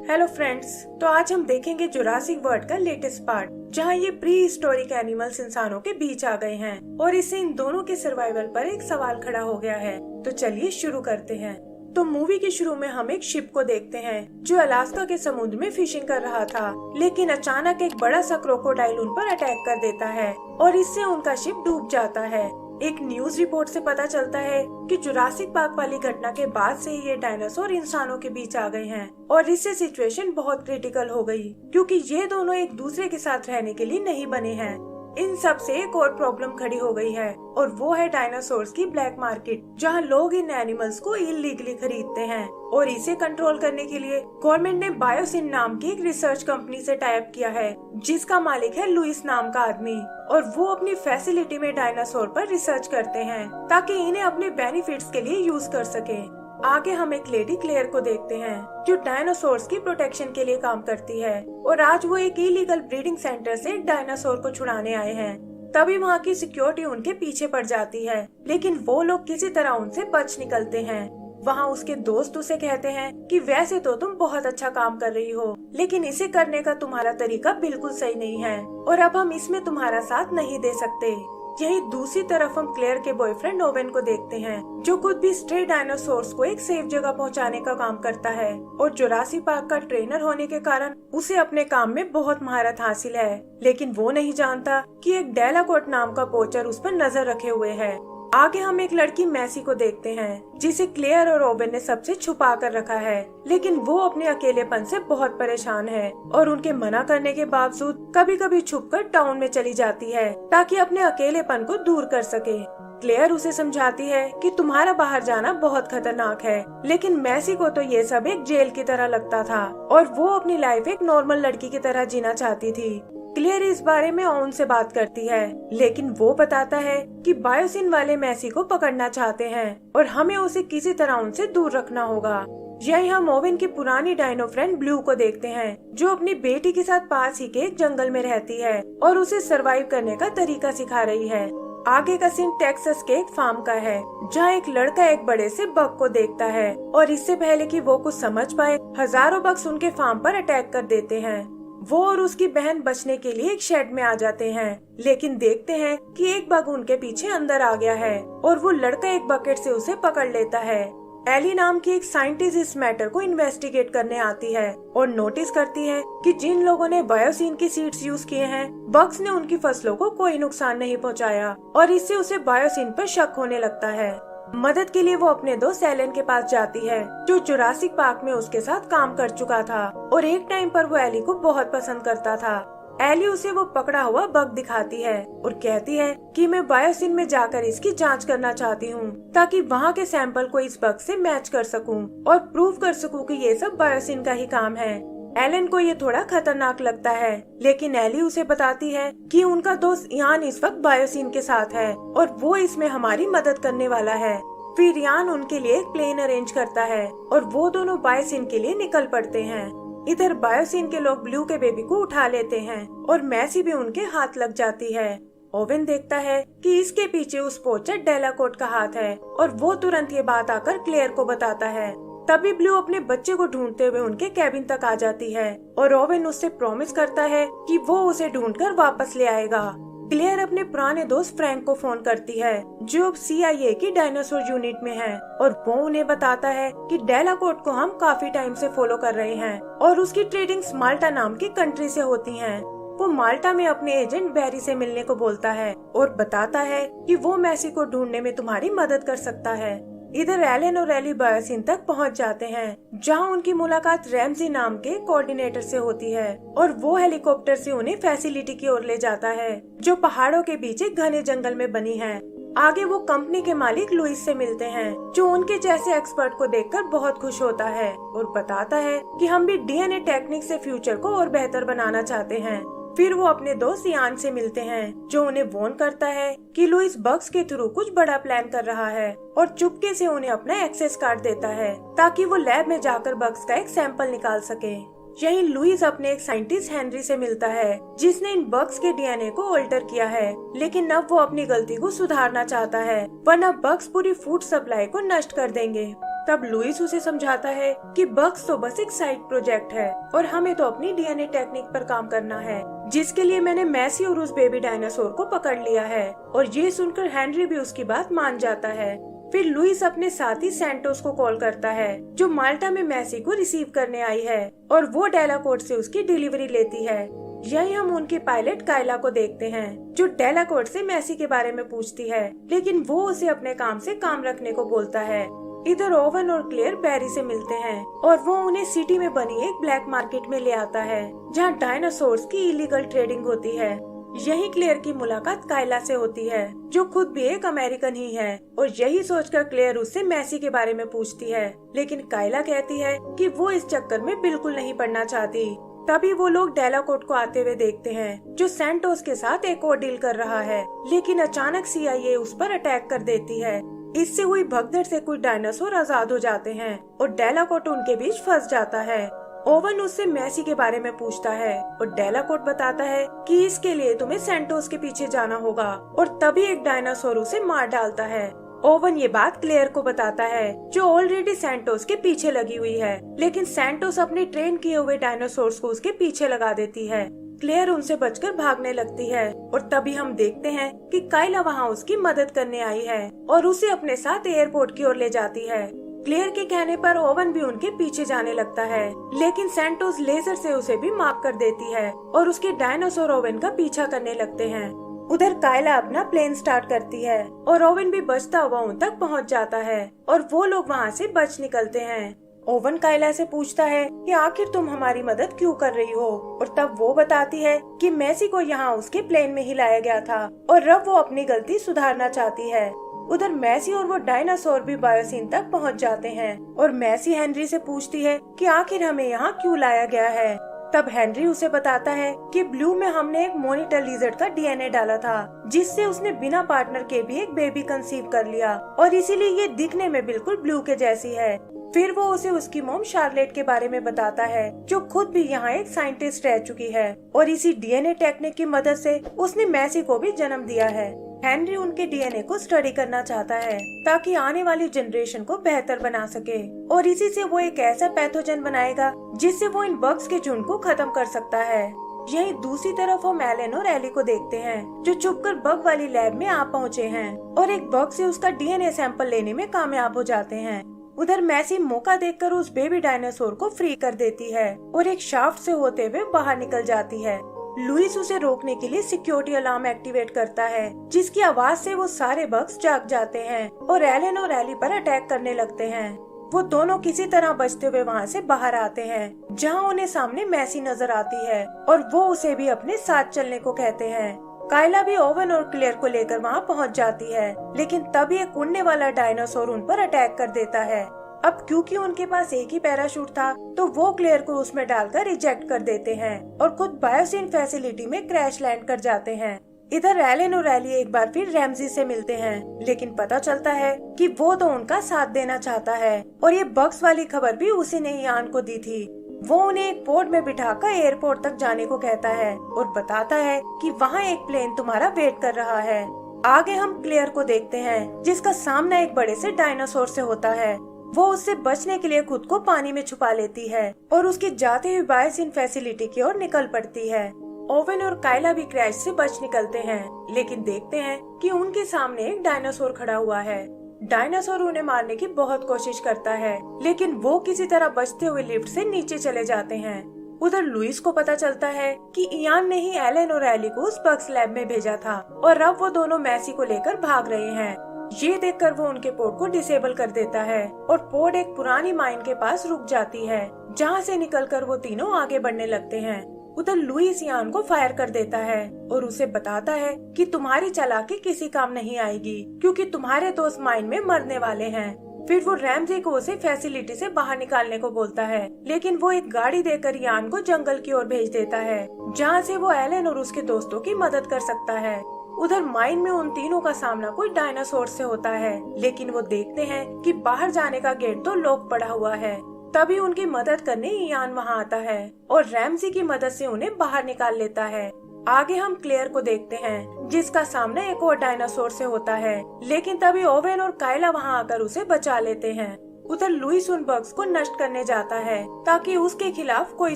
Hello friends, तो आज हम देखेंगे जुरासिक वर्ल्ड का लेटेस्ट पार्ट, जहां ये प्री हिस्टोरिक एनिमल्स इंसानों के बीच आ गए हैं और इससे इन दोनों के सर्वाइवल पर एक सवाल खड़ा हो गया है। तो चलिए शुरू करते हैं। तो मूवी के शुरू में हम एक शिप को देखते हैं जो अलास्का के समुद्र में फिशिंग कर रहा था, लेकिन अचानक एक बड़ा सा क्रोकोडाइल उन पर अटैक कर देता है और इससे उनका शिप डूब जाता है। एक न्यूज रिपोर्ट से पता चलता है कि जुरासिक पार्क वाली घटना के बाद से ही ये डायनासोर इंसानों के बीच आ गए हैं और इससे सिचुएशन बहुत क्रिटिकल हो गई, क्योंकि ये दोनों एक दूसरे के साथ रहने के लिए नहीं बने हैं। इन सब से एक और प्रॉब्लम खड़ी हो गई है और वो है डायनासोर्स की ब्लैक मार्केट, जहां लोग इन एनिमल्स को इलीगली खरीदते हैं। और इसे कंट्रोल करने के लिए गवर्नमेंट ने बायोसिन नाम की एक रिसर्च कंपनी से टाई अप किया है, जिसका मालिक है लुइस नाम का आदमी, और वो अपनी फैसिलिटी में डायनासोर पर रिसर्च करते हैं ताकि इन्हें अपने बेनिफिट्स के लिए यूज कर सके। आगे हम एक लेडी क्लेयर को देखते हैं जो डायनासोर्स की प्रोटेक्शन के लिए काम करती है, और आज वो एक इलीगल ब्रीडिंग सेंटर से एक डायनासोर को छुड़ाने आए हैं। तभी वहाँ की सिक्योरिटी उनके पीछे पड़ जाती है, लेकिन वो लोग किसी तरह उनसे बच निकलते हैं। वहाँ उसके दोस्त उसे कहते हैं कि वैसे तो तुम बहुत अच्छा काम कर रही हो, लेकिन इसे करने का तुम्हारा तरीका बिल्कुल सही नहीं है और अब हम इसमें तुम्हारा साथ नहीं दे सकते। यही दूसरी तरफ हम क्लेयर के बॉयफ्रेंड ओवेन को देखते हैं, जो खुद भी स्ट्रे डायनासोर्स को एक सेफ जगह पहुंचाने का काम करता है और जुरासिक पार्क का ट्रेनर होने के कारण उसे अपने काम में बहुत महारत हासिल है। लेकिन वो नहीं जानता कि एक डेलाकोर्ट नाम का पोचर उस पर नजर रखे हुए है। आगे हम एक लड़की मैसी को देखते हैं, जिसे क्लेयर और ओवेन ने सबसे छुपा कर रखा है, लेकिन वो अपने अकेलेपन से बहुत परेशान है और उनके मना करने के बावजूद कभी कभी छुपकर टाउन में चली जाती है ताकि अपने अकेलेपन को दूर कर सके। क्लेयर उसे समझाती है कि तुम्हारा बाहर जाना बहुत खतरनाक है, लेकिन मैसी को तो ये सब एक जेल की तरह लगता था और वो अपनी लाइफ एक नॉर्मल लड़की की तरह जीना चाहती थी। क्लेयर इस बारे में ओवन से बात करती है, लेकिन वो बताता है कि बायोसिन वाले मैसी को पकड़ना चाहते हैं और हमें उसे किसी तरह उनसे दूर रखना होगा। यही हम ओवन की पुरानी डायनो फ्रेंड ब्लू को देखते हैं, जो अपनी बेटी के साथ पास ही के एक जंगल में रहती है और उसे सरवाइव करने का तरीका सिखा रही है। आगे का सीन टेक्सास के एक फार्म का है, जहाँ एक लड़का एक बड़े से बग को देखता है और इससे पहले कि वो कुछ समझ पाए, हजारों बग्स उनके फार्म पर अटैक कर देते हैं। वो और उसकी बहन बचने के लिए एक शेड में आ जाते हैं, लेकिन देखते हैं कि एक बग उनके पीछे अंदर आ गया है और वो लड़का एक बकेट से उसे पकड़ लेता है। एली नाम की एक साइंटिस्ट इस मैटर को इन्वेस्टिगेट करने आती है और नोटिस करती है कि जिन लोगों ने बायोसिन की सीड्स यूज किए हैं, बग्स ने उनकी फसलों को कोई नुकसान नहीं पहुंचाया और इससे उसे बायोसिन पर शक होने लगता है। मदद के लिए वो अपने दोस्त एलन के पास जाती है, जो जुरासिक पार्क में उसके साथ काम कर चुका था और एक टाइम पर वो एली को बहुत पसंद करता था। एली उसे वो पकड़ा हुआ बग दिखाती है और कहती है कि मैं बायोसिन में जाकर इसकी जांच करना चाहती हूँ, ताकि वहाँ के सैंपल को इस बग से मैच कर सकूँ और प्रूव कर सकूँ कि ये सब बायोसिन का ही काम है। एलन को ये थोड़ा खतरनाक लगता है, लेकिन एली उसे बताती है कि उनका दोस्त यान इस वक्त बायोसिन के साथ है और वो इसमें हमारी मदद करने वाला है। फिर यान उनके लिए एक प्लेन अरेंज करता है और वो दोनों बायोसिन के लिए निकल पड़ते हैं। इधर बायोसिन के लोग ब्लू के बेबी को उठा लेते हैं और मैसी भी उनके हाथ लग जाती है। ओवेन देखता है कि इसके पीछे उस पोचर डेलाकोर्ट का हाथ है और वो तुरंत ये बात आकर क्लेयर को बताता है। तभी ब्लू अपने बच्चे को ढूंढते हुए उनके कैबिन तक आ जाती है और ओवेन उससे प्रॉमिस करता है कि वो उसे ढूंढकर वापस ले आएगा। क्लेयर अपने पुराने दोस्त फ्रैंक को फोन करती है, जो अब CIA की डायनासोर यूनिट में है, और वो उन्हें बताता है कि डेलाकोर्ट को हम काफी टाइम से फॉलो कर रहे हैं और उसकी ट्रेडिंग्स माल्टा नाम की कंट्री से होती हैं। वो माल्टा में अपने एजेंट बैरी से मिलने को बोलता है और बताता है कि वो मैसी को ढूंढने में तुम्हारी मदद कर सकता है। इधर एलन और एली बायोसिन तक पहुंच जाते हैं, जहां उनकी मुलाकात रैमजी नाम के कोऑर्डिनेटर से होती है और वो हेलीकॉप्टर से उन्हें फैसिलिटी की ओर ले जाता है, जो पहाड़ों के बीच एक घने जंगल में बनी है। आगे वो कंपनी के मालिक लुइस से मिलते हैं, जो उनके जैसे एक्सपर्ट को देखकर बहुत खुश होता है और बताता है कि हम भी DNA टेक्निक से फ्यूचर को और बेहतर बनाना चाहते हैं। फिर वो अपने दोस्त यान से मिलते हैं, जो उन्हें वॉर्न करता है कि लुइस बग्स के थ्रू कुछ बड़ा प्लान कर रहा है और चुपके से उन्हें अपना एक्सेस कार्ड देता है ताकि वो लैब में जाकर बग्स का एक सैंपल निकाल सके। यहीं लुइस अपने एक साइंटिस्ट हेनरी से मिलता है, जिसने इन बग्स के DNA को अल्टर किया है, लेकिन अब वो अपनी गलती को सुधारना चाहता है, वरना बग्स पूरी फूड सप्लाई को नष्ट कर देंगे। तब लुइस उसे समझाता है कि बग्स तो बस एक साइड प्रोजेक्ट है और हमें तो अपनी डीएनए टेक्निक पर काम करना है, जिसके लिए मैंने मैसी और उस बेबी डायनासोर को पकड़ लिया है। और ये सुनकर हेनरी भी उसकी बात मान जाता है। फिर लुइस अपने साथी सैंटोस को कॉल करता है, जो माल्टा में मैसी को रिसीव करने आई है, और वो डेलाकोर्ट से उसकी डिलीवरी लेती है। यही हम उनकी पायलट कायला को देखते हैं, जो डेलाकोर्ट से मैसी के बारे में पूछती है, लेकिन वो उसे अपने काम से काम रखने को बोलता है। इधर ओवन और क्लेयर बैरी से मिलते हैं और वो उन्हें सिटी में बनी एक ब्लैक मार्केट में ले आता है, जहाँ डायनासोर्स की इलीगल ट्रेडिंग होती है। यही क्लेयर की मुलाकात कायला से होती है, जो खुद भी एक अमेरिकन ही है, और यही सोचकर क्लेयर उससे मैसी के बारे में पूछती है, लेकिन कायला कहती है कि वो इस चक्कर में बिल्कुल नहीं पड़ना चाहती। तभी वो लोग डेलाकोर्ट को आते हुए देखते हैं, जो सैंटोस के साथ एक और डील कर रहा है, लेकिन अचानक CIA उस पर अटैक कर देती है। इससे हुई भगदड़ से कुछ डायनासोर आजाद हो जाते हैं और डेलाकोर्ट उनके बीच फंस जाता है। ओवन उससे मैसी के बारे में पूछता है और डेलाकोर्ट बताता है कि इसके लिए तुम्हें सैंटोस के पीछे जाना होगा, और तभी एक डायनासोर उसे मार डालता है। ओवन ये बात क्लेयर को बताता है, जो ऑलरेडी सैंटोस के पीछे लगी हुई है, लेकिन सैंटोस अपने ट्रेन किए हुए डायनासोर्स को उसके पीछे लगा देती है। क्लेयर उनसे बचकर भागने लगती है और तभी हम देखते हैं कि कायला वहाँ उसकी मदद करने आई है और उसे अपने साथ एयरपोर्ट की ओर ले जाती है। क्लेयर के कहने पर ओवन भी उनके पीछे जाने लगता है, लेकिन सैंटोस लेजर से उसे भी माफ कर देती है और उसके डायनासोर ओवन का पीछा करने लगते हैं। उधर कायला अपना प्लेन स्टार्ट करती है और ओवन भी बचता हुआ उन तक पहुंच जाता है और वो लोग वहां से बच निकलते हैं। ओवन कायला से पूछता है कि आखिर तुम हमारी मदद क्यों कर रही हो, और तब वो बताती है कि मैसी को यहाँ उसके प्लेन में ही लाया गया था और अब वो अपनी गलती सुधारना चाहती है। उधर मैसी और वो डायनासोर भी बायोसिन तक पहुँच जाते हैं और मैसी हेनरी से पूछती है कि आखिर हमें यहाँ क्यों लाया गया है। तब हेनरी उसे बताता है कि ब्लू में हमने एक मॉनिटर लिजर्ड का डीएनए डाला था, जिससे उसने बिना पार्टनर के भी एक बेबी कंसीव कर लिया और इसीलिए ये दिखने में बिल्कुल ब्लू के जैसी है। फिर वो उसे उसकी मॉम शार्लेट के बारे में बताता है, जो खुद भी यहाँ एक साइंटिस्ट रह चुकी है और इसी डीएनए टेक्निक की मदद से उसने मैसी को भी जन्म दिया है। हेनरी उनके डीएनए को स्टडी करना चाहता है ताकि आने वाली जनरेशन को बेहतर बना सके, और इसी से वो एक ऐसा पैथोजन बनाएगा जिससे वो इन बग्स के झुंड को खत्म कर सकता है। यहीं दूसरी तरफ हम एलन और एली को देखते हैं, जो छुपकर बग वाली लैब में आ पहुँचे हैं और एक बग से उसका डीएनए सैंपल लेने में कामयाब हो जाते हैं। उधर मैसी मौका देखकर उस बेबी डायनासोर को फ्री कर देती है और एक शाफ्ट से होते हुए बाहर निकल जाती है। लुइस उसे रोकने के लिए सिक्योरिटी अलार्म एक्टिवेट करता है, जिसकी आवाज से वो सारे बग्स जाग जाते हैं और एलन और एली पर अटैक करने लगते हैं। वो दोनों किसी तरह बचते हुए वहाँ से बाहर आते हैं, जहाँ उन्हें सामने मैसी नजर आती है और वो उसे भी अपने साथ चलने को कहते हैं। कायला भी ओवन और क्लेयर को लेकर वहाँ पहुँच जाती है, लेकिन तभी एक उड़ने वाला डायनासोर उन पर अटैक कर देता है। अब क्योंकि उनके पास एक ही पैराशूट था, तो वो क्लेयर को उसमें डालकर रिजेक्ट कर देते हैं और खुद बायोसिन फैसिलिटी में क्रैश लैंड कर जाते हैं। इधर एलन और एली एक बार फिर रैमजी से मिलते हैं, लेकिन पता चलता है कि वो तो उनका साथ देना चाहता है और ये बग्स वाली खबर भी उसी ने ईयान को दी थी। वो उन्हें एक पोर्ट में बिठाकर एयरपोर्ट तक जाने को कहता है और बताता है कि वहाँ एक प्लेन तुम्हारा वेट कर रहा है। आगे हम क्लेयर को देखते हैं, जिसका सामना एक बड़े से डायनासोर से होता है। वो उससे बचने के लिए खुद को पानी में छुपा लेती है और उसकी जाते हुए बायोसिन फैसिलिटी की ओर निकल पड़ती है। ओवन और कायला भी क्रैश से बच निकलते हैं, लेकिन देखते हैं कि उनके सामने एक डायनासोर खड़ा हुआ है। डायनासोर उन्हें मारने की बहुत कोशिश करता है, लेकिन वो किसी तरह बचते हुए लिफ्ट से नीचे चले जाते हैं। उधर लुइस को पता चलता है कि ईयान ने ही एलन और एली को उस बग्स लैब में भेजा था और अब वो दोनों मैसी को लेकर भाग रहे हैं। ये देखकर वो उनके पोर्ट को डिसेबल कर देता है और पोर्ट एक पुरानी माइन के पास रुक जाती है, जहाँ से निकलकर वो तीनों आगे बढ़ने लगते हैं। उधर लुइस ईयान को फायर कर देता है और उसे बताता है कि तुम्हारी चालाकी किसी काम नहीं आएगी, क्योंकि तुम्हारे दोस्त माइन में मरने वाले हैं। फिर वो रैमजी को उसे फैसिलिटी से बाहर निकालने को बोलता है, लेकिन वो एक गाड़ी देकर ईयान को जंगल की ओर भेज देता है, जहाँ से वो एलन और उसके दोस्तों की मदद कर सकता है। उधर माइन में उन तीनों का सामना कोई डायनासोर से होता है, लेकिन वो देखते हैं कि बाहर जाने का गेट तो लॉक पड़ा हुआ है। तभी उनकी मदद करने ईयान वहाँ आता है और रैमजी की मदद से उन्हें बाहर निकाल लेता है। आगे हम क्लेयर को देखते हैं, जिसका सामना एक और डायनासोर से होता है, लेकिन तभी ओवेन और कायला वहाँ आकर उसे बचा लेते हैं। उधर लुइस उन बग्स को नष्ट करने जाता है ताकि उसके खिलाफ कोई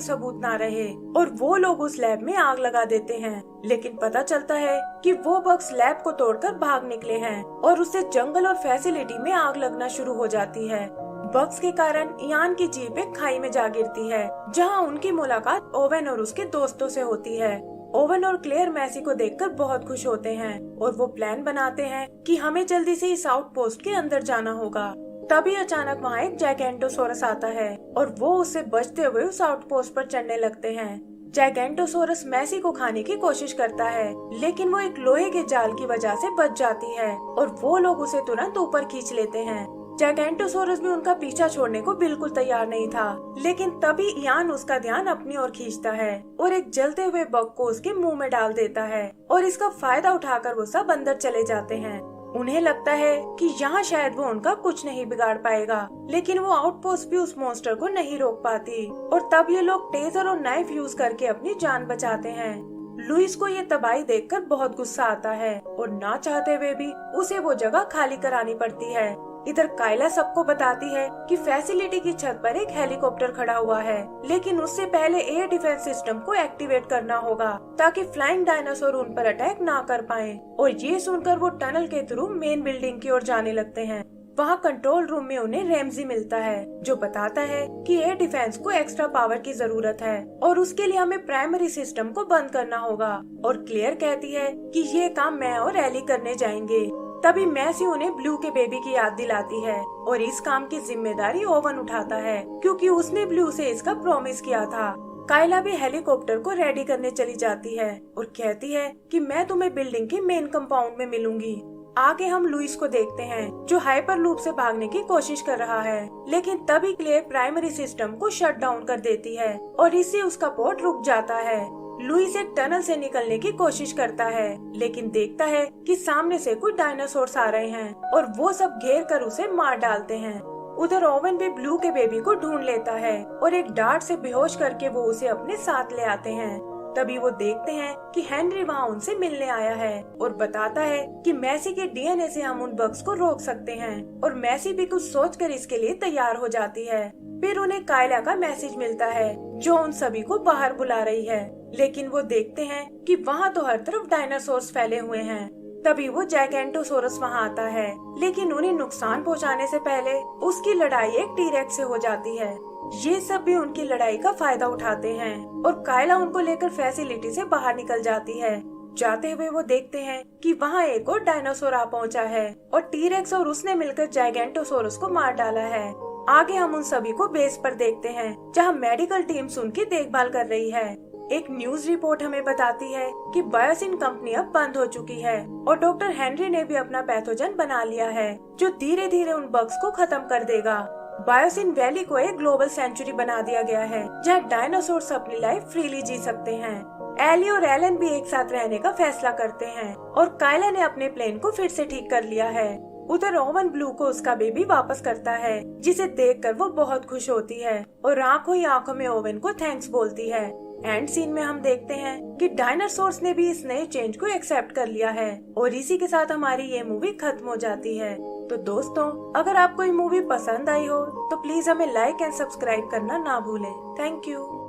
सबूत ना रहे और वो लोग उस लैब में आग लगा देते हैं। लेकिन पता चलता है कि वो बग्स लैब को तोड़कर भाग निकले हैं और उससे जंगल और फैसिलिटी में आग लगना शुरू हो जाती है। बग्स के कारण इयान की जीप एक खाई में जा गिरती है जहां उनकी मुलाकात ओवेन और उसके दोस्तों से होती है। ओवेन और क्लेयर मैसी को देखकर बहुत खुश होते हैं और वो प्लान बनाते हैं कि हमें जल्दी से इस आउटपोस्ट के अंदर जाना होगा। तभी अचानक वहाँ एक जाइगेंटोसोरस आता है और वो उससे बचते हुए उस आउटपोस्ट पर चढ़ने लगते हैं। जाइगेंटोसोरस मैसी को खाने की कोशिश करता है लेकिन वो एक लोहे के जाल की वजह से बच जाती है और वो लोग उसे तुरंत ऊपर खींच लेते हैं। जाइगेंटोसोरस भी उनका पीछा छोड़ने को बिल्कुल तैयार नहीं था, लेकिन तभी इयान उसका ध्यान अपनी ओर खींचता है और एक जलते हुए बग को उसके मुंह में डाल देता है और इसका फायदा उठाकर वो सब अंदर चले जाते हैं। उन्हें लगता है कि यहाँ शायद वो उनका कुछ नहीं बिगाड़ पाएगा, लेकिन वो आउटपोस्ट भी उस मॉन्स्टर को नहीं रोक पाती और तब ये लोग टेजर और नाइफ यूज करके अपनी जान बचाते हैं। लुइस को ये तबाही देखकर बहुत गुस्सा आता है और ना चाहते हुए भी उसे वो जगह खाली करानी पड़ती है। इधर कायला सबको बताती है कि फैसिलिटी की छत पर एक हेलीकॉप्टर खड़ा हुआ है, लेकिन उससे पहले एयर डिफेंस सिस्टम को एक्टिवेट करना होगा ताकि फ्लाइंग डायनासोर उन पर अटैक ना कर पाए। और ये सुनकर वो टनल के थ्रू मेन बिल्डिंग की ओर जाने लगते हैं। वहाँ कंट्रोल रूम में उन्हें रैमजी मिलता है जो बताता है कि एयर डिफेंस को एक्स्ट्रा पावर की जरूरत है और उसके लिए हमें प्राइमरी सिस्टम को बंद करना होगा। और क्लेयर कहती है कि ये काम मैं और एली करने जाएंगे। तभी मैसी उन्हें ब्लू के बेबी की याद दिलाती है और इस काम की जिम्मेदारी ओवन उठाता है क्योंकि उसने ब्लू से इसका प्रॉमिस किया था। कायला भी हेलीकॉप्टर को रेडी करने चली जाती है और कहती है कि मैं तुम्हें बिल्डिंग के मेन कंपाउंड में मिलूंगी। आगे हम लुइस को देखते हैं जो हाइपर लूप से भागने की कोशिश कर रहा है, लेकिन तभी क्लेयर प्राइमरी सिस्टम को शट डाउन कर देती है और इससे उसका पोर्ट रुक जाता है। लुइस एक टनल से निकलने की कोशिश करता है लेकिन देखता है कि सामने से कुछ डायनासोर्स आ रहे हैं और वो सब घेर कर उसे मार डालते हैं। उधर ओवन भी ब्लू के बेबी को ढूंढ लेता है और एक डार्ट से बेहोश करके वो उसे अपने साथ ले आते हैं। तभी वो देखते हैं कि हेनरी वहाँ उनसे मिलने आया है और बताता है कि मैसी के डीएनए से हम उन बग्स को रोक सकते हैं और मैसी भी कुछ सोचकर इसके लिए तैयार हो जाती है। फिर उन्हें कायला का मैसेज मिलता है जो उन सभी को बाहर बुला रही है, लेकिन वो देखते हैं कि वहाँ तो हर तरफ डायनासोर्स फैले हुए हैं। तभी वो जाइगेंटोसोरस वहाँ आता है, लेकिन उन्हें नुकसान पहुँचाने से पहले उसकी लड़ाई एक टी-रेक्स से हो जाती है। ये सब भी उनकी लड़ाई का फायदा उठाते हैं और कायला उनको लेकर फैसिलिटी से बाहर निकल जाती है। जाते हुए वो देखते हैं कि वहाँ एक और डायनासोर आ पहुँचा है और टी-रेक्स और उसने मिलकर जाइगेंटोसोरस को मार डाला है। आगे हम उन सभी को बेस पर देखते हैं जहाँ मेडिकल टीम्स उनकी देखभाल कर रही है। एक न्यूज रिपोर्ट हमें बताती है कि बायोसिन कंपनी अब बंद हो चुकी है और डॉक्टर हेनरी ने भी अपना पैथोजन बना लिया है जो धीरे धीरे उन बग्स को खत्म कर देगा। बायोसिन वैली को एक ग्लोबल सेंचुरी बना दिया गया है जहाँ डायनासोर्स अपनी लाइफ फ्रीली जी सकते हैं। एली और एलन भी एक साथ रहने का फैसला करते हैं और कायला ने अपने प्लेन को फिर से ठीक कर लिया है। उधर ओवन ब्लू को उसका बेबी वापस करता है जिसे देखकर वो बहुत खुश होती है और आंखों ही आंखों में ओवन को थैंक्स बोलती है। एंड सीन में हम देखते हैं कि डायनासोर्स ने भी इस नए चेंज को एक्सेप्ट कर लिया है और इसी के साथ हमारी ये मूवी खत्म हो जाती है। तो दोस्तों, अगर आपको ये मूवी पसंद आई हो तो प्लीज हमें लाइक एंड सब्सक्राइब करना ना भूलें। Thank you.